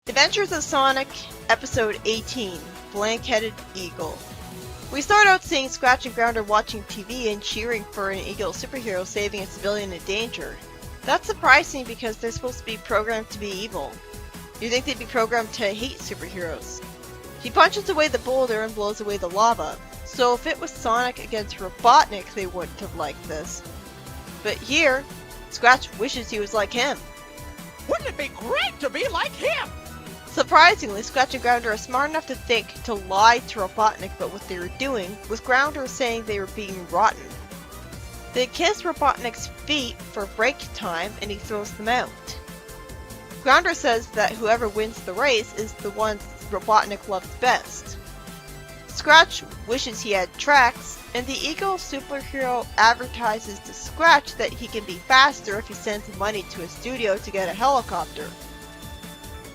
Adventures of Sonic, Episode 18, Blank-Headed Eagle. We start out seeing Scratch and Grounder watching TV and cheering for an Eagle superhero saving a civilian in danger. That's surprising because they're supposed to be programmed to be evil. You'd think they'd be programmed to hate superheroes. He punches away the boulder and blows away the lava, so if it was Sonic against Robotnik they wouldn't have liked this. But here, Scratch wishes he was like him. Wouldn't it be great to be like him? Surprisingly, Scratch and Grounder are smart enough to think to lie to Robotnik about what they were doing, with Grounder saying they were being rotten. They kiss Robotnik's feet for break time and he throws them out. Grounder says that whoever wins the race is the one Robotnik loves best. Scratch wishes he had tracks, and the Eagle superhero advertises to Scratch that he can be faster if he sends money to a studio to get a helicopter.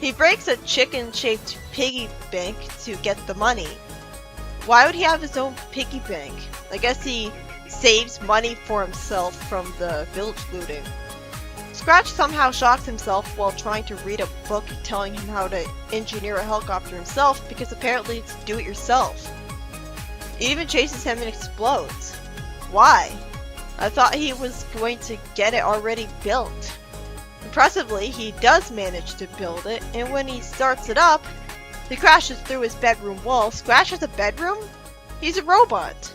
He breaks a chicken-shaped piggy bank to get the money. Why would he have his own piggy bank? I guess he saves money for himself from the village looting. Scratch somehow shocks himself while trying to read a book telling him how to engineer a helicopter himself because apparently it's do-it-yourself. It even chases him and explodes. Why? I thought he was going to get it already built. Impressively, he does manage to build it, and when he starts it up, he crashes through his bedroom wall. Scratch has a bedroom? He's a robot.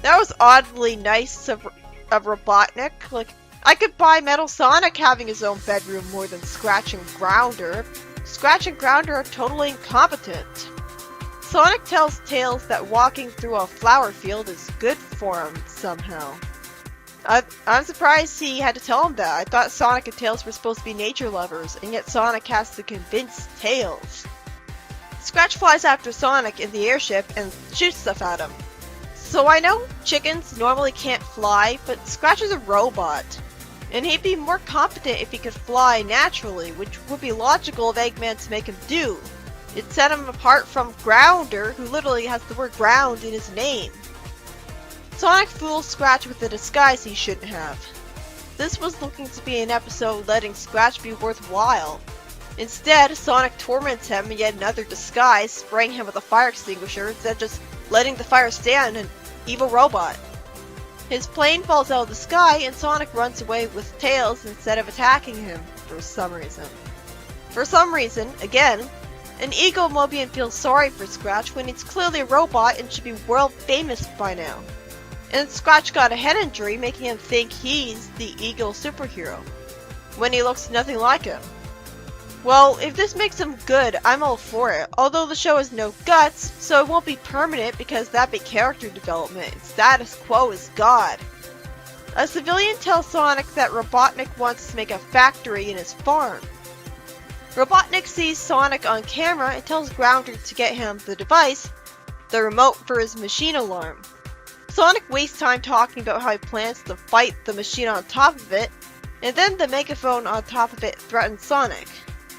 That was oddly nice of Robotnik. Like, I could buy Metal Sonic having his own bedroom more than Scratch and Grounder. Scratch and Grounder are totally incompetent. Sonic tells Tails that walking through a flower field is good for him somehow. I'm surprised he had to tell him that. I thought Sonic and Tails were supposed to be nature lovers, and yet Sonic has to convince Tails. Scratch flies after Sonic in the airship and shoots stuff at him. So I know chickens normally can't fly, but Scratch is a robot. And he'd be more competent if he could fly naturally, which would be logical of Eggman to make him do. It set him apart from Grounder, who literally has the word ground in his name. Sonic fools Scratch with a disguise he shouldn't have. This was looking to be an episode letting Scratch be worthwhile. Instead, Sonic torments him in yet another disguise, spraying him with a fire extinguisher instead of just letting the fire stay on an evil robot. His plane falls out of the sky and Sonic runs away with Tails instead of attacking him for some reason. For some reason, again, an Eagle Mobian feels sorry for Scratch when he's clearly a robot and should be world famous by now. And Scratch got a head injury, making him think he's the Eagle superhero, when he looks nothing like him. Well, if this makes him good, I'm all for it, although the show has no guts, so it won't be permanent because that'd be character development, and status quo is God. A civilian tells Sonic that Robotnik wants to make a factory in his farm. Robotnik sees Sonic on camera and tells Grounder to get him the device, the remote for his machine alarm. Sonic wastes time talking about how he plans to fight the machine on top of it, and then the megaphone on top of it threatens Sonic.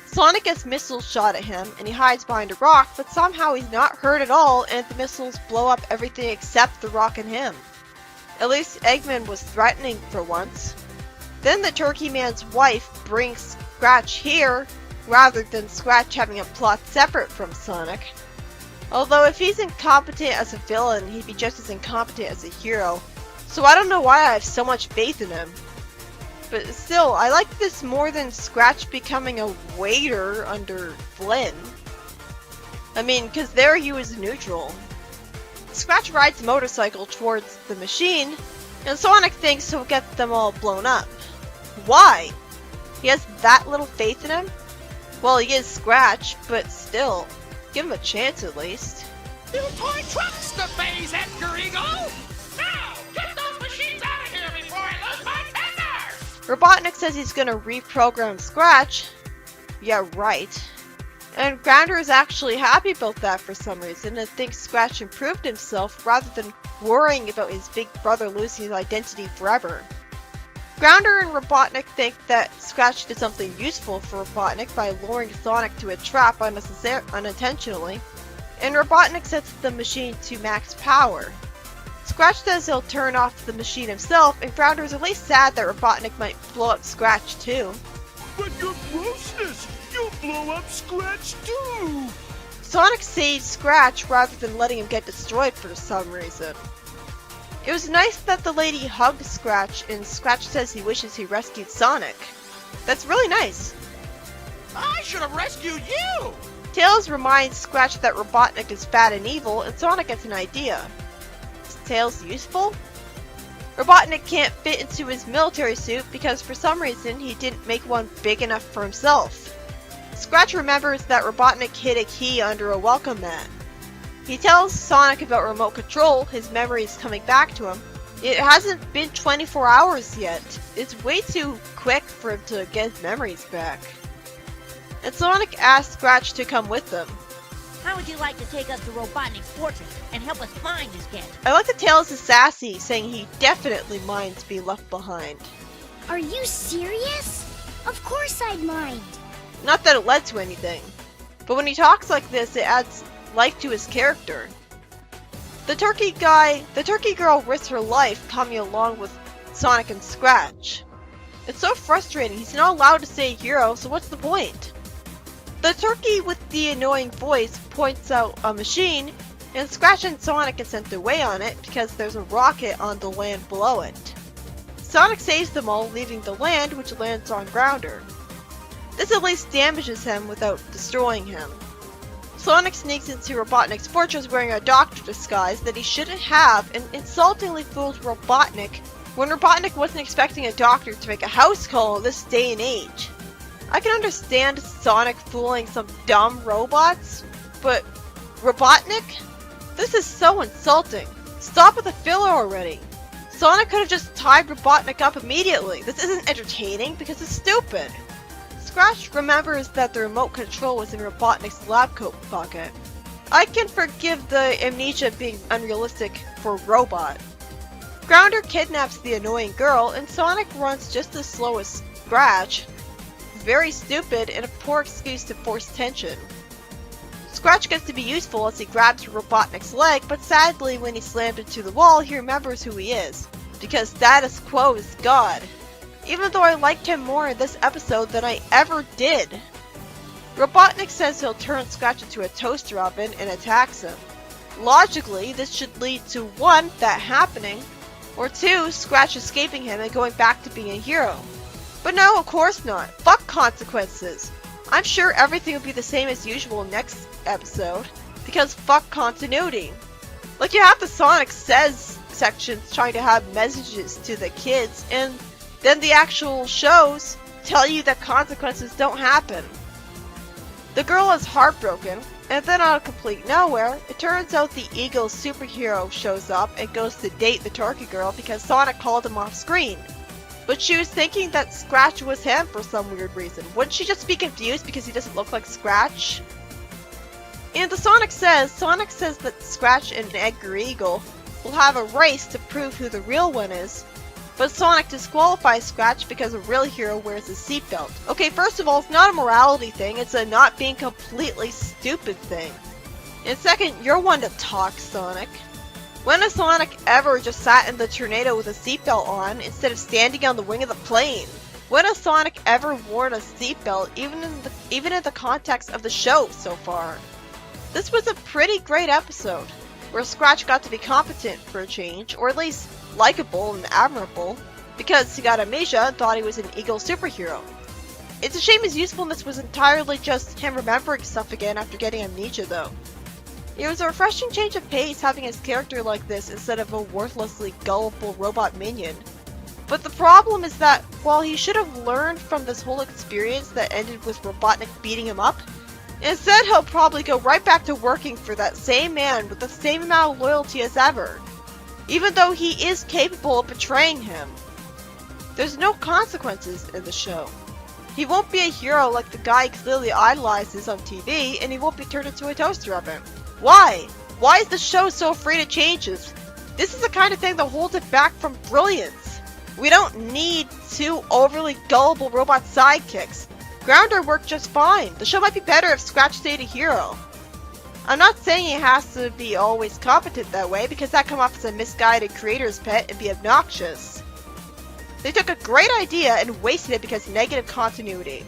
Sonic gets missiles shot at him, and he hides behind a rock, but somehow he's not hurt at all, and the missiles blow up everything except the rock and him. At least Eggman was threatening for once. Then the Turkey Man's wife brings Scratch here, rather than Scratch having a plot separate from Sonic. Although if he's incompetent as a villain, he'd be just as incompetent as a hero, so I don't know why I have so much faith in him. But still, I like this more than Scratch becoming a waiter under Flynn. I mean, cause there he was neutral. Scratch rides a motorcycle towards the machine, and Sonic thinks he'll get them all blown up. Why? He has that little faith in him? Well, he is Scratch, but still. Give him a chance at least. New toy trucks to phase Edgar Eagle! Now, get those machines out of here before I lose my temper! Robotnik says he's gonna reprogram Scratch. Yeah, right. And Grounder is actually happy about that for some reason and thinks Scratch improved himself rather than worrying about his big brother losing his identity forever. Grounder and Robotnik think that Scratch did something useful for Robotnik by luring Sonic to a trap unintentionally, and Robotnik sets the machine to max power. Scratch says he'll turn off the machine himself, and Grounder is at least sad that Robotnik might blow up Scratch too. But your grossness! You blow up Scratch too! Sonic saves Scratch rather than letting him get destroyed for some reason. It was nice that the lady hugged Scratch and Scratch says he wishes he rescued Sonic. That's really nice. I should have rescued you! Tails reminds Scratch that Robotnik is bad and evil, and Sonic gets an idea. Is Tails useful? Robotnik can't fit into his military suit because for some reason he didn't make one big enough for himself. Scratch remembers that Robotnik hid a key under a welcome mat. He tells Sonic about remote control, his memories coming back to him. It hasn't been 24 hours yet. It's way too quick for him to get his memories back. And Sonic asks Scratch to come with them. How would you like to take us to Robotnik's fortress and help us find his gadget? I like that Tails is sassy, saying he definitely minds being left behind. Are you serious? Of course I'd mind. Not that it led to anything, but when he talks like this, it adds life to his character. The turkey girl risks her life coming along with Sonic and Scratch. It's so frustrating, he's not allowed to say hero, so what's the point? The turkey with the annoying voice points out a machine, and Scratch and Sonic get sent away on it because there's a rocket on the land below it. Sonic saves them all, leaving the land, which lands on Grounder. This at least damages him without destroying him. Sonic sneaks into Robotnik's fortress wearing a doctor disguise that he shouldn't have and insultingly fools Robotnik when Robotnik wasn't expecting a doctor to make a house call this day and age. I can understand Sonic fooling some dumb robots, but Robotnik? This is so insulting. Stop with the filler already. Sonic could have just tied Robotnik up immediately. This isn't entertaining because it's stupid. Scratch remembers that the remote control was in Robotnik's lab coat pocket. I can forgive the amnesia being unrealistic for a robot. Grounder kidnaps the annoying girl and Sonic runs just as slow as Scratch. Very stupid and a poor excuse to force tension. Scratch gets to be useful as he grabs Robotnik's leg, but sadly when he's slammed into the wall he remembers who he is, because status quo is God. Even though I liked him more in this episode than I ever did. Robotnik says he'll turn Scratch into a toaster oven and attacks him. Logically, this should lead to 1. That happening, or 2. Scratch escaping him and going back to being a hero. But no, of course not. Fuck consequences. I'm sure everything will be the same as usual next episode, because fuck continuity. Like you have the Sonic Says sections trying to have messages to the kids, and then the actual shows tell you that consequences don't happen. The girl is heartbroken, and then out of complete nowhere, it turns out the Eagle superhero shows up and goes to date the turkey girl because Sonic called him off screen. But she was thinking that Scratch was him for some weird reason. Wouldn't she just be confused because he doesn't look like Scratch? And the Sonic Says that Scratch and Edgar Eagle will have a race to prove who the real one is. But Sonic disqualifies Scratch because a real hero wears a seatbelt. Okay, first of all, it's not a morality thing, it's a not being completely stupid thing. And second, you're one to talk, Sonic. When has Sonic ever just sat in the tornado with a seatbelt on instead of standing on the wing of the plane? When has Sonic ever worn a seatbelt, even in the context of the show so far? This was a pretty great episode, where Scratch got to be competent for a change, or at least likable and admirable, because he got amnesia and thought he was an Eagle superhero. It's a shame his usefulness was entirely just him remembering stuff again after getting amnesia though. It was a refreshing change of pace having his character like this instead of a worthlessly gullible robot minion. But the problem is that while he should have learned from this whole experience that ended with Robotnik beating him up, instead he'll probably go right back to working for that same man with the same amount of loyalty as ever, even though he is capable of betraying him. There's no consequences in the show. He won't be a hero like the guy he clearly idolizes on TV, and he won't be turned into a toaster oven. Why? Why is the show so afraid of changes? This is the kind of thing that holds it back from brilliance. We don't need 2 overly gullible robot sidekicks. Grounder worked just fine. The show might be better if Scratch stayed a hero. I'm not saying he has to be always competent that way, because that comes off as a misguided creator's pet and be obnoxious. They took a great idea and wasted it because of negative continuity.